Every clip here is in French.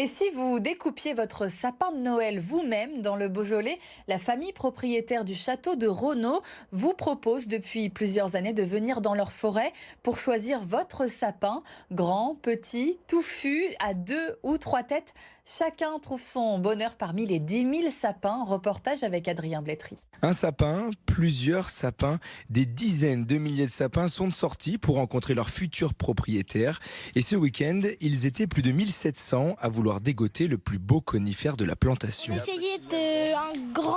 Et si vous découpiez votre sapin de Noël vous-même dans le Beaujolais, la famille propriétaire du château de Renaud vous propose depuis plusieurs années de venir dans leur forêt pour choisir votre sapin, grand, petit, touffu, à 2 ou 3 têtes. Chacun trouve son bonheur parmi les 10 000 sapins. Reportage avec Adrien Blétry. Un sapin, plusieurs sapins, des dizaines de milliers de sapins sont sortis pour rencontrer leurs futurs propriétaires. Et ce week-end, ils étaient plus de 1700 à vouloir dégoter le plus beau conifère de la plantation. Essayer un grand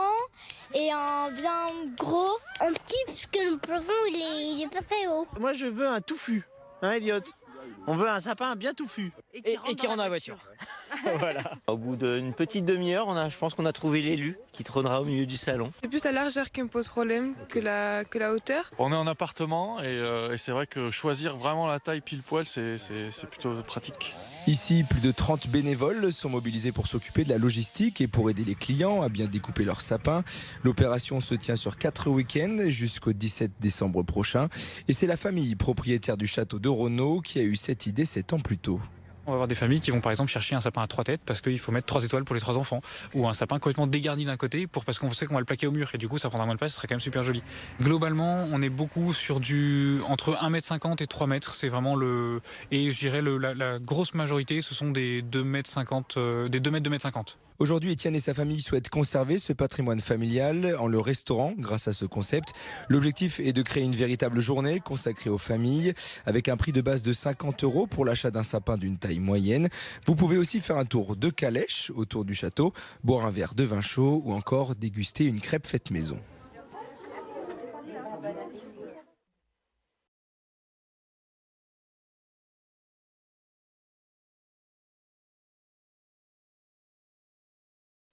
et un bien gros. Un petit, parce que le plafond, il est pas très haut. Moi, je veux un touffu, hein, Elliot? On veut un sapin bien touffu. Et qui rentre dans la voiture. Voilà. Au bout d'une petite demi-heure, je pense qu'on a trouvé l'élu qui trônera au milieu du salon. C'est plus la largeur qui me pose problème que la hauteur. On est en appartement et c'est vrai que choisir vraiment la taille pile poil, c'est plutôt pratique. Ici, plus de 30 bénévoles sont mobilisés pour s'occuper de la logistique et pour aider les clients à bien découper leurs sapins. L'opération se tient sur 4 week-ends jusqu'au 17 décembre prochain. Et c'est la famille propriétaire du château de Renaud qui a eu cette idée 7 ans plus tôt. On va avoir des familles qui vont par exemple chercher un sapin à 3 têtes parce qu'il faut mettre 3 étoiles pour les 3 enfants. Ou un sapin complètement dégarni d'un côté parce qu'on sait qu'on va le plaquer au mur et du coup ça prendra moins de place, ce serait quand même super joli. Globalement, on est beaucoup sur entre 1,50 m et 3 mètres. C'est vraiment et je dirais la grosse majorité, ce sont des 2,50 m, des 2 mètres, 2,50 m. Aujourd'hui, Étienne et sa famille souhaitent conserver ce patrimoine familial en le restaurant grâce à ce concept. L'objectif est de créer une véritable journée consacrée aux familles avec un prix de base de 50 € pour l'achat d'un sapin d'une taille moyenne. Vous pouvez aussi faire un tour de calèche autour du château, boire un verre de vin chaud ou encore déguster une crêpe faite maison.